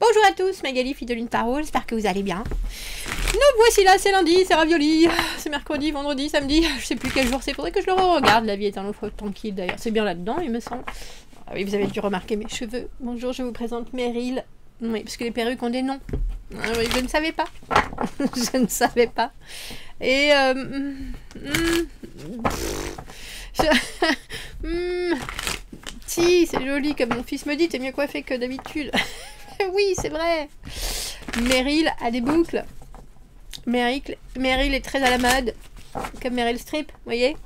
Bonjour à tous, Magali, Fideline Tarot, j'espère que vous allez bien. Nous voici là, c'est lundi, c'est ravioli, c'est mercredi, vendredi, samedi, je sais plus quel jour c'est, faudrait que je le regarde, la vie est un long flot tranquille d'ailleurs, c'est bien là-dedans il me semble. Ah oui, vous avez dû remarquer mes cheveux. Bonjour, je vous présente Meryl. Oui, parce que les perruques ont des noms. Ah oui, je ne savais pas. Je ne savais pas. Et si, c'est joli, comme mon fils me dit, t'es mieux coiffé que d'habitude. Oui, c'est vrai. Meryl a des boucles. Meryl est très à la mode. Comme Meryl Streep, vous voyez.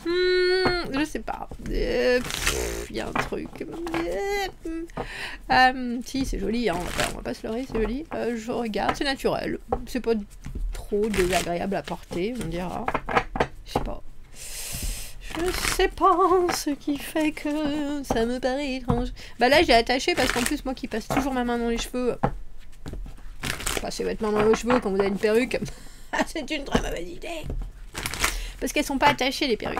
Je sais pas. Il y a un truc. Si, c'est joli, hein, on va pas se leurrer, c'est joli. Je regarde, c'est naturel. C'est pas trop désagréable à porter, on dira. Je sais pas. Je sais pas ce qui fait que ça me paraît étrange. Bah là, j'ai attaché parce qu'en plus, moi qui passe toujours ma main dans les cheveux, passer votre main dans vos cheveux quand vous avez une perruque, c'est une très mauvaise idée. Parce qu'elles sont pas attachées, les perruques.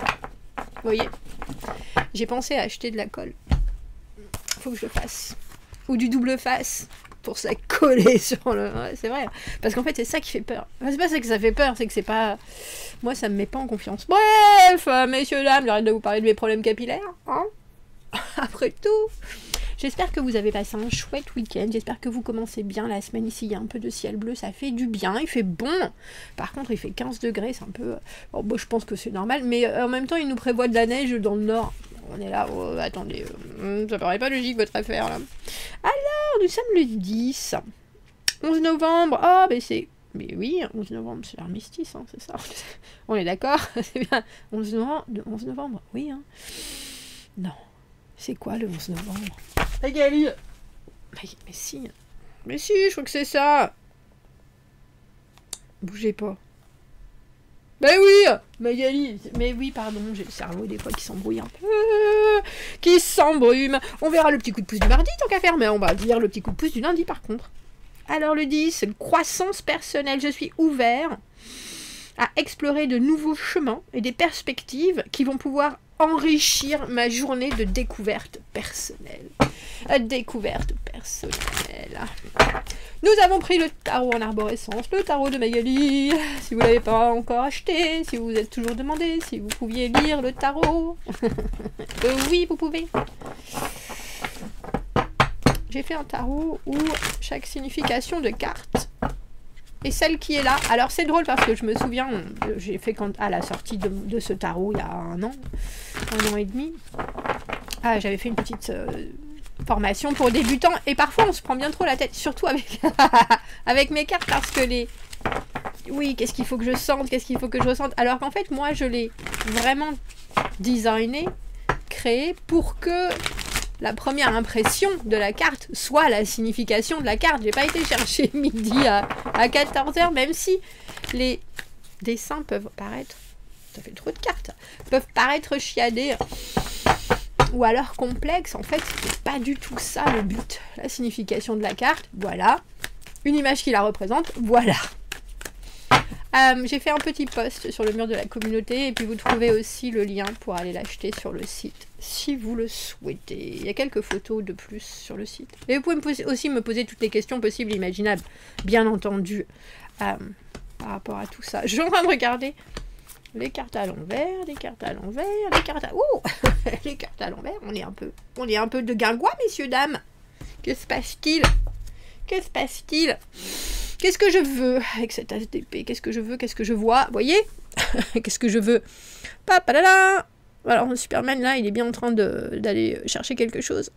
Vous voyez? J'ai pensé à acheter de la colle. Faut que je le fasse. Ou du double face. Pour ça coller sur le... Ouais, c'est vrai. Parce qu'en fait, c'est ça qui fait peur. Enfin, c'est pas ça que ça fait peur, c'est que c'est pas... Moi, ça me met pas en confiance. Bref, messieurs, dames, j'arrête de vous parler de mes problèmes capillaires. Hein. Après tout... J'espère que vous avez passé un chouette week-end. J'espère que vous commencez bien la semaine. Ici, il y a un peu de ciel bleu. Ça fait du bien. Il fait bon. Par contre, il fait 15 degrés. C'est un peu... Bon, moi, je pense que c'est normal. Mais en même temps, il nous prévoit de la neige dans le nord. On est là. Oh, attendez. Ça paraît pas logique, votre affaire, là. Alors, nous sommes le 10. 11 novembre. Oh, mais c'est... Mais oui, 11 novembre, c'est l'armistice, hein, c'est ça. On est d'accord? C'est bien. 11 novembre, oui. Hein. Non. C'est quoi le 11 novembre? Magali. Mais si. Mais si, je crois que c'est ça. Bougez pas. Mais oui, Magali. Mais oui, pardon, j'ai le cerveau des fois qui s'embrouille un peu. Qui s'embrume. On verra le petit coup de pouce du mardi, tant qu'à faire. Mais on va dire le petit coup de pouce du lundi, par contre. Alors, le 10, croissance personnelle. Je suis ouvert à explorer de nouveaux chemins et des perspectives qui vont pouvoir enrichir ma journée de découverte personnelle. Découverte personnelle. Nous avons pris le tarot en arborescence, le tarot de Magali. Si vous ne l'avez pas encore acheté, si vous vous êtes toujours demandé si vous pouviez lire le tarot. Oui, vous pouvez. J'ai fait un tarot où chaque signification de carte et celle qui est là. Alors c'est drôle parce que je me souviens, j'ai fait à la sortie de ce tarot il y a un an et demi. J'avais fait une petite formation pour débutants et parfois on se prend bien trop la tête, surtout avec, avec mes cartes parce que les... Oui, qu'est-ce qu'il faut que je sente, qu'est-ce qu'il faut que je ressente. Alors qu'en fait moi je l'ai vraiment designé, créé pour que la première impression de la carte soit la signification de la carte. J'ai pas été chercher midi à 14h, même si les dessins peuvent paraître... Ça fait trop de cartes. Peuvent paraître chiadés ou alors complexes. En fait, c'est pas du tout ça le but. La signification de la carte, voilà. Une image qui la représente, voilà. J'ai fait un petit post sur le mur de la communauté et puis vous trouvez aussi le lien pour aller l'acheter sur le site si vous le souhaitez. Il y a quelques photos de plus sur le site. Et vous pouvez aussi me poser toutes les questions possibles et imaginables, bien entendu, par rapport à tout ça. Je suis en train de regarder les cartes à l'envers, les cartes à l'envers, les cartes à... Oh les cartes à l'envers, on est un peu de guingois, messieurs, dames. Que se passe-t-il? Que se passe-t-il? Qu'est-ce que je veux avec cette as d'épée? Qu'est-ce que je veux? Qu'est-ce que je vois? Vous voyez? Qu'est-ce que je veux? Papalala. Alors, Superman, là, il est bien en train d'aller chercher quelque chose.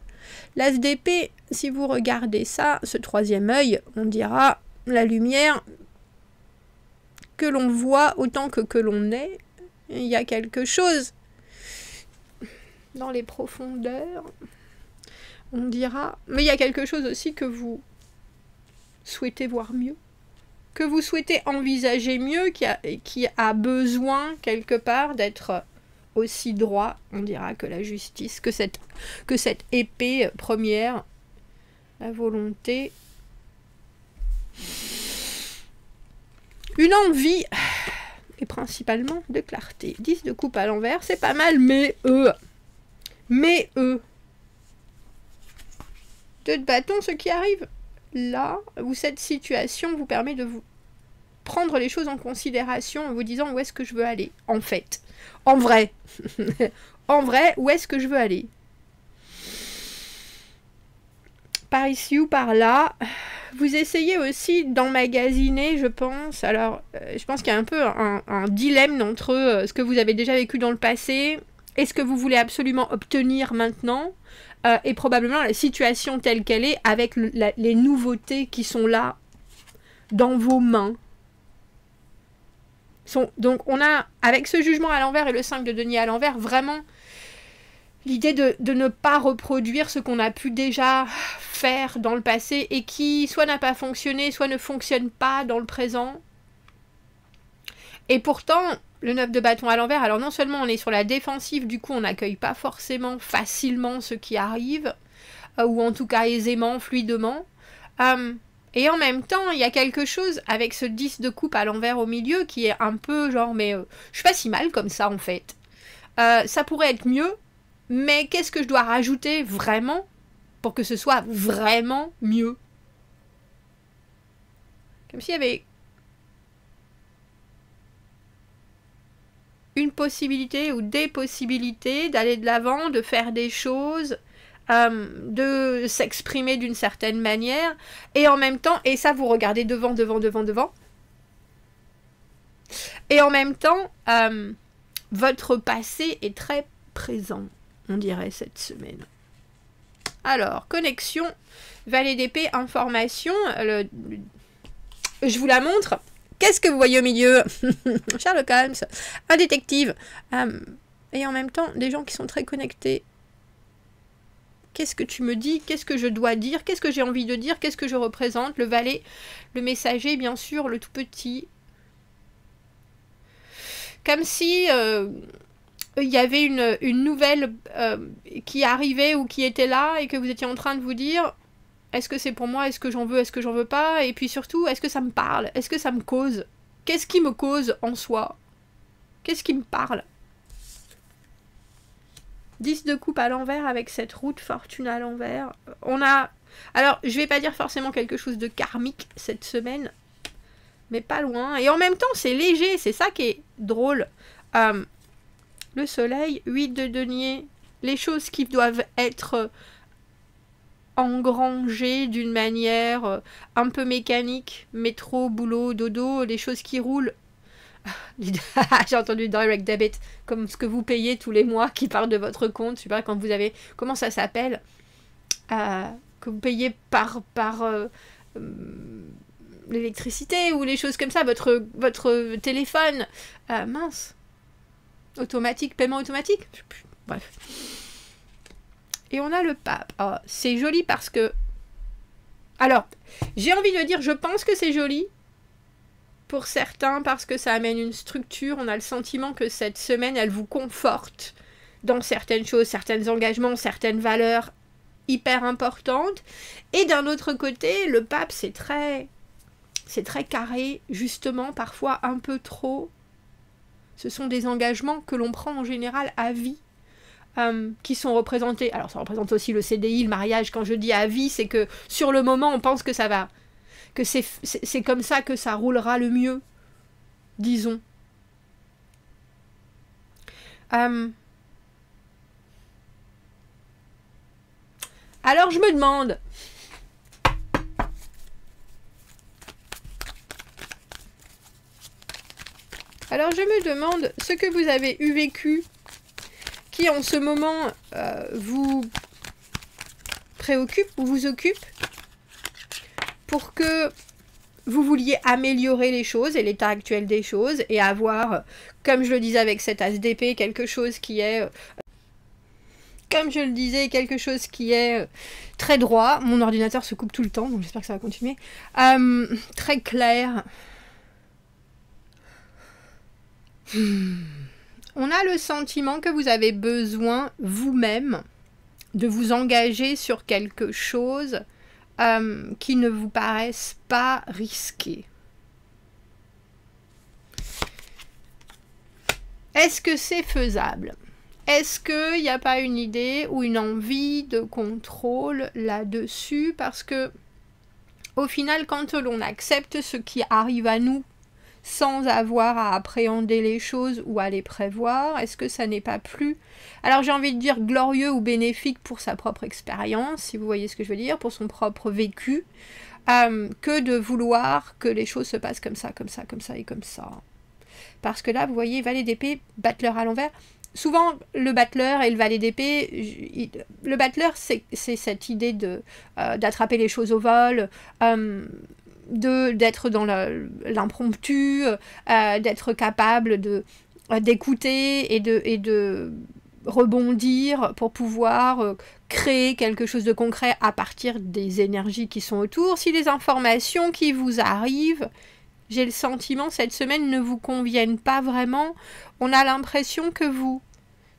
L'as d'épée, si vous regardez ça, ce troisième œil, on dira la lumière que l'on voit autant que l'on est. Il y a quelque chose dans les profondeurs. On dira... Mais il y a quelque chose aussi que vous... souhaitez voir mieux, que vous souhaitez envisager mieux, qui a besoin quelque part d'être aussi droit, on dira, que la justice, que cette épée première, la volonté, une envie, et principalement de clarté. 10 de coupe à l'envers, c'est pas mal, mais eux, 2 de bâton, ce qui arrive là, où cette situation vous permet de vous prendre les choses en considération en vous disant où est-ce que je veux aller, en fait. En vrai. En vrai, où est-ce que je veux aller? Par ici ou par là. Vous essayez aussi d'emmagasiner, je pense. Alors, je pense qu'il y a un peu un dilemme entre ce que vous avez déjà vécu dans le passé et ce que vous voulez absolument obtenir maintenant. Et probablement la situation telle qu'elle est avec les nouveautés qui sont là dans vos mains. Donc on a, avec ce jugement à l'envers et le 5 de denier à l'envers, vraiment l'idée de ne pas reproduire ce qu'on a pu déjà faire dans le passé et qui soit n'a pas fonctionné, soit ne fonctionne pas dans le présent. Et pourtant, le 9 de bâton à l'envers, alors non seulement on est sur la défensive, du coup on n'accueille pas forcément facilement ce qui arrive, ou en tout cas aisément, fluidement, et en même temps, il y a quelque chose avec ce 10 de coupe à l'envers au milieu qui est un peu genre, mais je suis pas si mal comme ça en fait. Ça pourrait être mieux, mais qu'est-ce que je dois rajouter vraiment pour que ce soit vraiment mieux? Comme s'il y avait une possibilité ou des possibilités d'aller de l'avant, de faire des choses, de s'exprimer d'une certaine manière, et en même temps, et ça vous regardez devant, et en même temps, votre passé est très présent, on dirait, cette semaine. Alors, connexion, valet d'épée, information, je vous la montre. Qu'est-ce que vous voyez au milieu? Sherlock Holmes, un détective, et en même temps, des gens qui sont très connectés. Qu'est-ce que tu me dis? Qu'est-ce que je dois dire? Qu'est-ce que j'ai envie de dire? Qu'est-ce que je représente? Le valet, le messager, bien sûr, le tout petit. Comme si il y avait une nouvelle qui arrivait ou qui était là et que vous étiez en train de vous dire est-ce que c'est pour moi? Est-ce que j'en veux? Est-ce que j'en veux pas? Et puis surtout, est-ce que ça me parle? Est-ce que ça me cause? Qu'est-ce qui me cause en soi? Qu'est-ce qui me parle? 10 de coupe à l'envers avec cette roue de fortune à l'envers. On a... Alors, je vais pas dire forcément quelque chose de karmique cette semaine, mais pas loin. Et en même temps, c'est léger, c'est ça qui est drôle. Le soleil, 8 de denier, les choses qui doivent être engrangées d'une manière un peu mécanique, métro, boulot, dodo, les choses qui roulent. J'ai entendu direct debit, comme ce que vous payez tous les mois qui part de votre compte, je sais pas, quand vous avez, comment ça s'appelle, que vous payez par l'électricité ou les choses comme ça, votre téléphone, mince, automatique, paiement automatique, je sais plus. Bref. Et on a le pape. Oh, c'est joli parce que, alors, j'ai envie de dire, je pense que c'est joli pour certains, parce que ça amène une structure. On a le sentiment que cette semaine, elle vous conforte dans certaines choses, certains engagements, certaines valeurs hyper importantes. Et d'un autre côté, le pape, c'est très carré, justement, parfois un peu trop. Ce sont des engagements que l'on prend en général à vie, qui sont représentés. Alors, ça représente aussi le CDI, le mariage. Quand je dis à vie, c'est que sur le moment, on pense que ça va... que c'est comme ça que ça roulera le mieux, disons. Alors je me demande, ce que vous avez vécu, qui en ce moment vous préoccupe ou vous occupe, pour que vous vouliez améliorer les choses et l'état actuel des choses et avoir, comme je le disais avec cet as d'épée, quelque chose qui est, comme je le disais, quelque chose qui est très droit. Mon ordinateur se coupe tout le temps, donc j'espère que ça va continuer. Très clair. On a le sentiment que vous avez besoin, vous-même, de vous engager sur quelque chose qui ne vous paraissent pas risqués. Est-ce que c'est faisable? Est-ce qu'il n'y a pas une idée ou une envie de contrôle là-dessus? Parce que, au final, quand l'on accepte ce qui arrive à nous, sans avoir à appréhender les choses ou à les prévoir, est-ce que ça n'est pas plus, alors j'ai envie de dire glorieux ou bénéfique pour sa propre expérience, si vous voyez ce que je veux dire, pour son propre vécu, que de vouloir que les choses se passent comme ça, comme ça, comme ça et comme ça. Parce que là, vous voyez, valet d'épée, battleur à l'envers. Souvent, le battleur et le valet d'épée, le battleur, c'est cette idée d'attraper les choses au vol, d'être dans l'impromptu, d'être capable d'écouter et de rebondir pour pouvoir créer quelque chose de concret à partir des énergies qui sont autour. Si les informations qui vous arrivent, j'ai le sentiment, cette semaine ne vous conviennent pas vraiment, on a l'impression que vous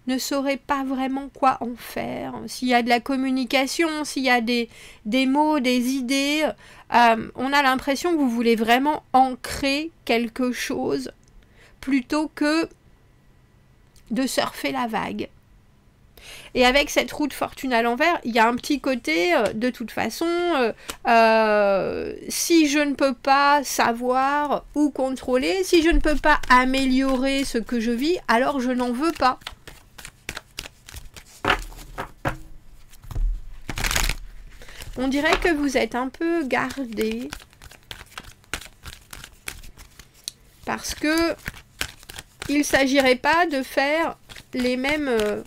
ne saurez pas vraiment quoi en faire. S'il y a de la communication, s'il y a des mots, des idées, on a l'impression que vous voulez vraiment ancrer quelque chose plutôt que de surfer la vague. Et avec cette roue de fortune à l'envers, il y a un petit côté, de toute façon, si je ne peux pas savoir ou contrôler, si je ne peux pas améliorer ce que je vis, alors je n'en veux pas. On dirait que vous êtes un peu gardé. Parce que il ne s'agirait pas de faire les mêmes... alors,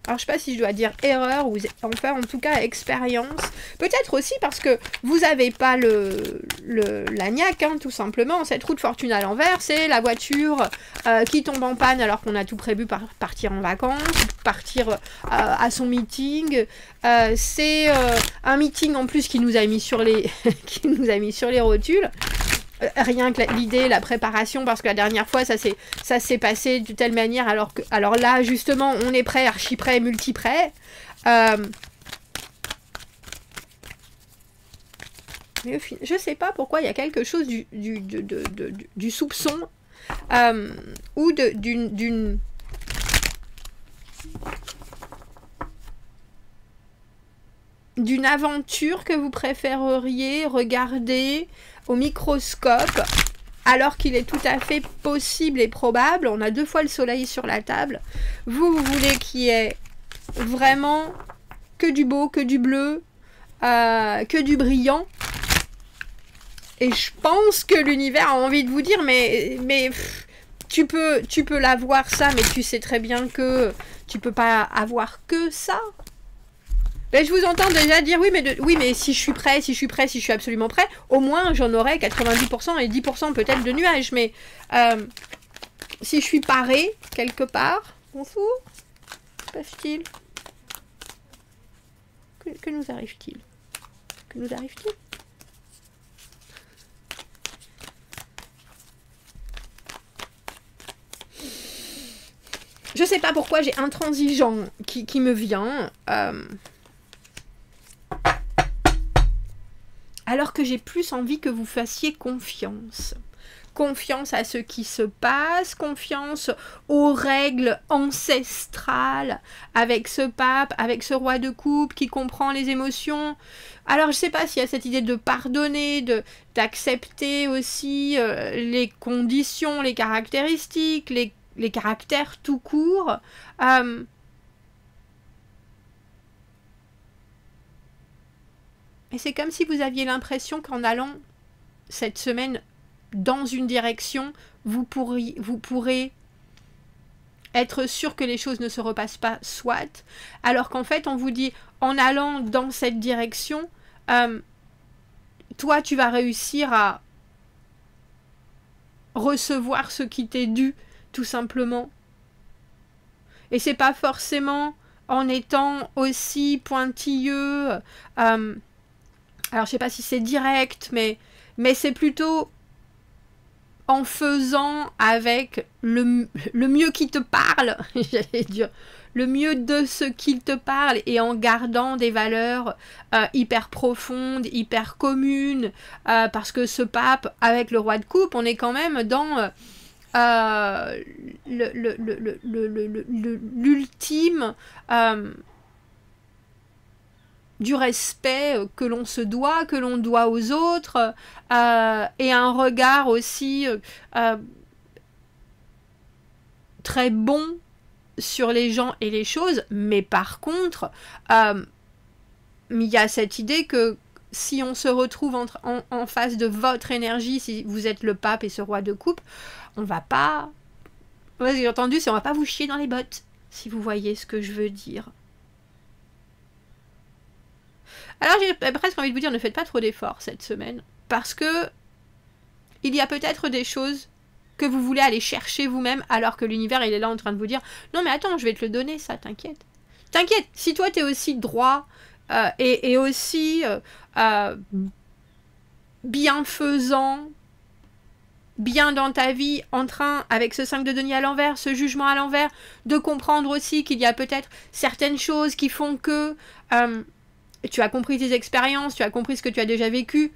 je ne sais pas si je dois dire erreur ou enfin, en tout cas, expérience. Peut-être aussi parce que vous n'avez pas la niaque, hein, tout simplement. Cette roue de fortune à l'envers, c'est la voiture qui tombe en panne alors qu'on a tout prévu pour partir en vacances, partir à son meeting. C'est un meeting en plus qui nous a mis sur les, qui nous a mis sur les rotules. Rien que l'idée, la préparation, parce que la dernière fois, ça s'est passé de telle manière, alors là, justement, on est prêt, archi prêt, multi prêt. Mais je sais pas pourquoi il y a quelque chose du soupçon ou d'une aventure que vous préféreriez regarder au microscope, alors qu'il est tout à fait possible et probable, on a 2 fois le soleil sur la table, vous voulez qu'il y ait vraiment que du beau, que du bleu, que du brillant, et je pense que l'univers a envie de vous dire, mais tu peux l'avoir ça, mais tu sais très bien que tu peux pas avoir que ça. Mais je vous entends déjà dire oui, mais si je suis prêt, si je suis absolument prêt, au moins j'en aurai 90% et 10% peut-être de nuages. Mais si je suis paré quelque part, bonjour, que passe-t-il? Que nous arrive-t-il? Que nous arrive-t-il? Je sais pas pourquoi j'ai intransigeant qui me vient. Alors que j'ai plus envie que vous fassiez confiance. Confiance à ce qui se passe, confiance aux règles ancestrales, avec ce pape, avec ce roi de coupe qui comprend les émotions. Alors je sais pas s'il y a cette idée de pardonner, d'accepter aussi les conditions, les caractéristiques, les caractères tout court. Et c'est comme si vous aviez l'impression qu'en allant cette semaine dans une direction, vous pourrez être sûr que les choses ne se repassent pas, soit. Alors qu'en fait, on vous dit, en allant dans cette direction, toi, tu vas réussir à recevoir ce qui t'est dû, tout simplement. Et c'est pas forcément en étant aussi pointilleux... alors, je sais pas si c'est direct, mais c'est plutôt en faisant avec le mieux qui te parle, j'allais dire, le mieux de ce qu'il te parle, et en gardant des valeurs hyper profondes, hyper communes, parce que ce pape, avec le roi de coupe, on est quand même dans l'ultime du respect que l'on se doit, que l'on doit aux autres, et un regard aussi très bon sur les gens et les choses, mais par contre, il y a cette idée que si on se retrouve en face de votre énergie, si vous êtes le pape et ce roi de coupe, on va pas... Moi, j'ai entendu, c'est on va pas vous chier dans les bottes, si vous voyez ce que je veux dire. Alors j'ai presque envie de vous dire, ne faites pas trop d'efforts cette semaine, parce que il y a peut-être des choses que vous voulez aller chercher vous-même, alors que l'univers il est là en train de vous dire, non mais attends, je vais te le donner ça, t'inquiète. T'inquiète, si toi t'es aussi droit et aussi bienfaisant, bien dans ta vie, en train, avec ce 5 de denier à l'envers, ce jugement à l'envers, de comprendre aussi qu'il y a peut-être certaines choses qui font que tu as compris tes expériences, tu as compris ce que tu as déjà vécu,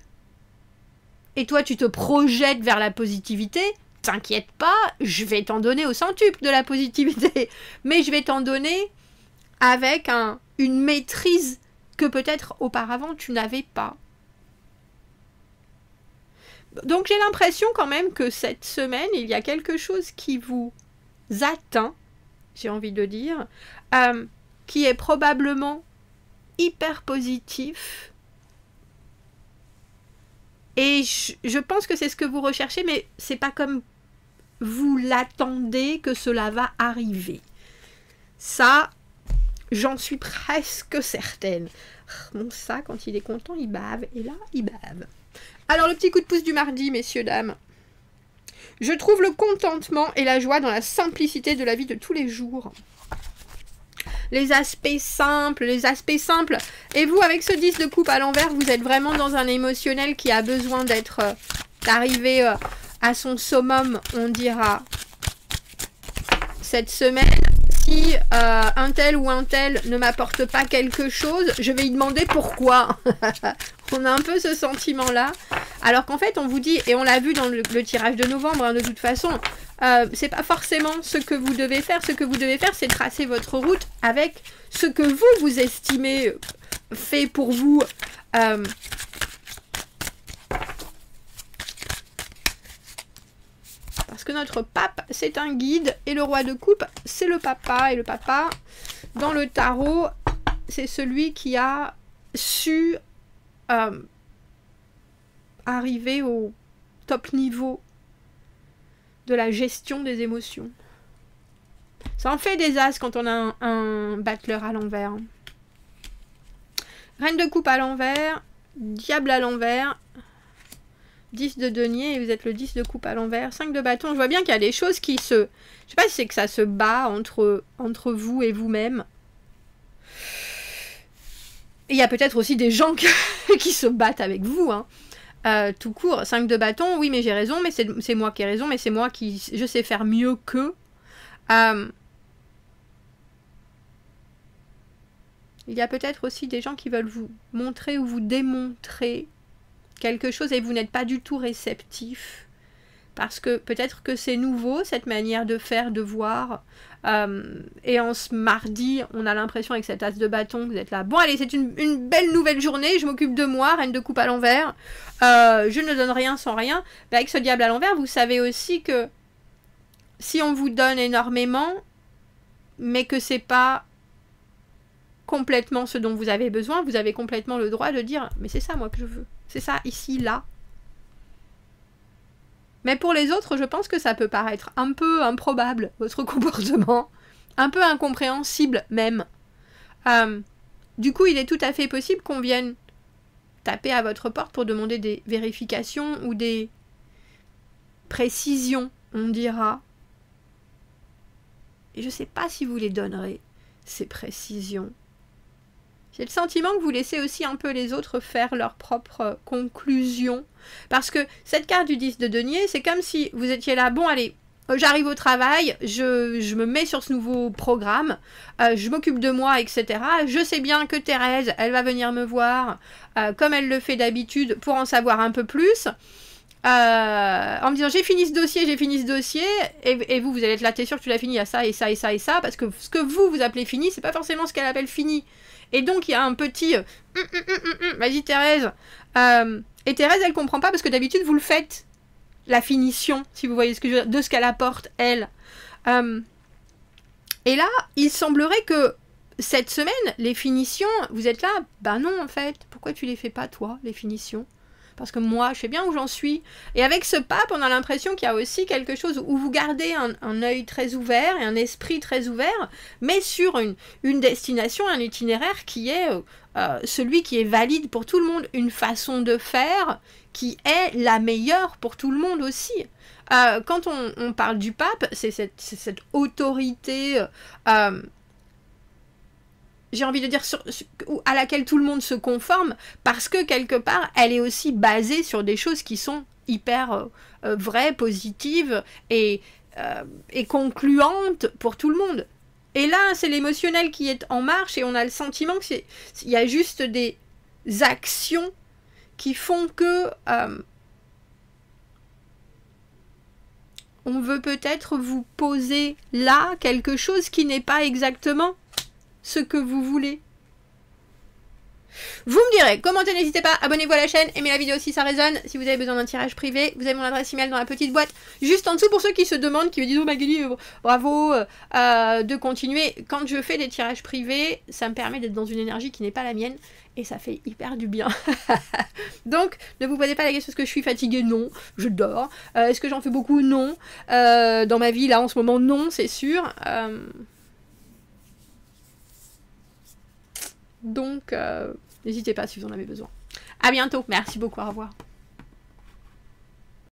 et toi tu te projettes vers la positivité, t'inquiète pas, je vais t'en donner au centuple de la positivité, mais je vais t'en donner avec une maîtrise que peut-être auparavant tu n'avais pas. Donc j'ai l'impression quand même que cette semaine, il y a quelque chose qui vous atteint, j'ai envie de dire, qui est probablement hyper positif. Et je pense que c'est ce que vous recherchez, mais c'est pas comme vous l'attendez que cela va arriver. Ça, j'en suis presque certaine. Mon ça, quand il est content, il bave. Et là, il bave. Alors, le petit coup de pouce du mardi, messieurs, dames. Je trouve le contentement et la joie dans la simplicité de la vie de tous les jours. Les aspects simples, les aspects simples. Et vous, avec ce 10 de coupe à l'envers, vous êtes vraiment dans un émotionnel qui a besoin d'être d'arriver à son summum, on dira, cette semaine. Si un tel ou un tel ne m'apporte pas quelque chose, je vais lui demander pourquoi. On a un peu ce sentiment-là. Alors qu'en fait, on vous dit, et on l'a vu dans le tirage de novembre, hein, de toute façon, c'est pas forcément ce que vous devez faire. Ce que vous devez faire, c'est tracer votre route avec ce que vous estimez fait pour vous. Parce que notre pape, c'est un guide, et le roi de coupe, c'est le papa. Et le papa, dans le tarot, c'est celui qui a su arriver au top niveau de la gestion des émotions. Ça en fait des as quand on a un battleur à l'envers. Reine de coupe à l'envers, diable à l'envers, 10 de denier, et vous êtes le 10 de coupe à l'envers, 5 de bâton. Je vois bien qu'il y a des choses qui se... Je sais pas si c'est que ça se bat entre vous et vous-même. Et il y a peut-être aussi des gens qui se battent avec vous, hein. Tout court, 5 de bâton, oui mais j'ai raison, mais c'est moi qui ai raison, mais c'est moi qui... Je sais faire mieux que... Il y a peut-être aussi des gens qui veulent vous montrer ou vous démontrer quelque chose et vous n'êtes pas du tout réceptif. Parce que peut-être que c'est nouveau, cette manière de faire, de voir. Et en ce mardi, on a l'impression avec cet as de bâton que vous êtes là. Bon, allez, c'est une belle nouvelle journée, je m'occupe de moi, reine de coupe à l'envers. Je ne donne rien sans rien. Mais avec ce diable à l'envers, vous savez aussi que si on vous donne énormément, mais que c'est pas complètement ce dont vous avez besoin, vous avez complètement le droit de dire « Mais c'est ça, moi, que je veux. C'est ça, ici, là. » Mais pour les autres, je pense que ça peut paraître un peu improbable, votre comportement. Un peu incompréhensible, même. Du coup, il est tout à fait possible qu'on vienne taper à votre porte pour demander des vérifications ou des précisions, on dira. Et je ne sais pas si vous les donnerez, ces précisions. J'ai le sentiment que vous laissez aussi un peu les autres faire leurs propres conclusions. Parce que cette carte du 10 de denier, c'est comme si vous étiez là, bon allez, j'arrive au travail, je me mets sur ce nouveau programme, je m'occupe de moi, etc. Je sais bien que Thérèse, elle va venir me voir, comme elle le fait d'habitude, pour en savoir un peu plus. en me disant j'ai fini ce dossier, et vous allez être là, t'es sûr que tu l'as fini à ça et ça et ça et ça, parce que ce que vous appelez fini, c'est pas forcément ce qu'elle appelle fini. Et donc il y a un petit vas-y Thérèse. Et Thérèse elle comprend pas parce que d'habitude vous le faites, la finition, si vous voyez ce que je veux dire, de ce qu'elle apporte elle. Et là, il semblerait que cette semaine, les finitions, vous êtes là, bah non en fait, pourquoi tu les fais pas toi, les finitions? Parce que moi, je sais bien où j'en suis. Et avec ce pape, on a l'impression qu'il y a aussi quelque chose où vous gardez un œil très ouvert et un esprit très ouvert, mais sur une destination, un itinéraire qui est celui qui est valide pour tout le monde, une façon de faire qui est la meilleure pour tout le monde aussi. Quand on parle du pape, c'est cette autorité... j'ai envie de dire, à laquelle tout le monde se conforme, parce que quelque part, elle est aussi basée sur des choses qui sont hyper vraies, positives et concluantes pour tout le monde. Et là, c'est l'émotionnel qui est en marche et on a le sentiment qu'il y a juste des actions qui font que on veut peut-être vous poser là quelque chose qui n'est pas exactement ce que vous voulez. Vous me direz, commentez, n'hésitez pas, abonnez-vous à la chaîne, aimez la vidéo si ça résonne. Si vous avez besoin d'un tirage privé, vous avez mon adresse email dans la petite boîte juste en dessous pour ceux qui se demandent, qui me disent oh Magali, bravo de continuer. Quand je fais des tirages privés, ça me permet d'être dans une énergie qui n'est pas la mienne et ça fait hyper du bien. Donc ne vous posez pas la question, est-ce que je suis fatiguée? Non, je dors. Est-ce que j'en fais beaucoup? Non. Dans ma vie là en ce moment, non, c'est sûr. Donc, n'hésitez pas si vous en avez besoin. À bientôt. Merci beaucoup. Au revoir.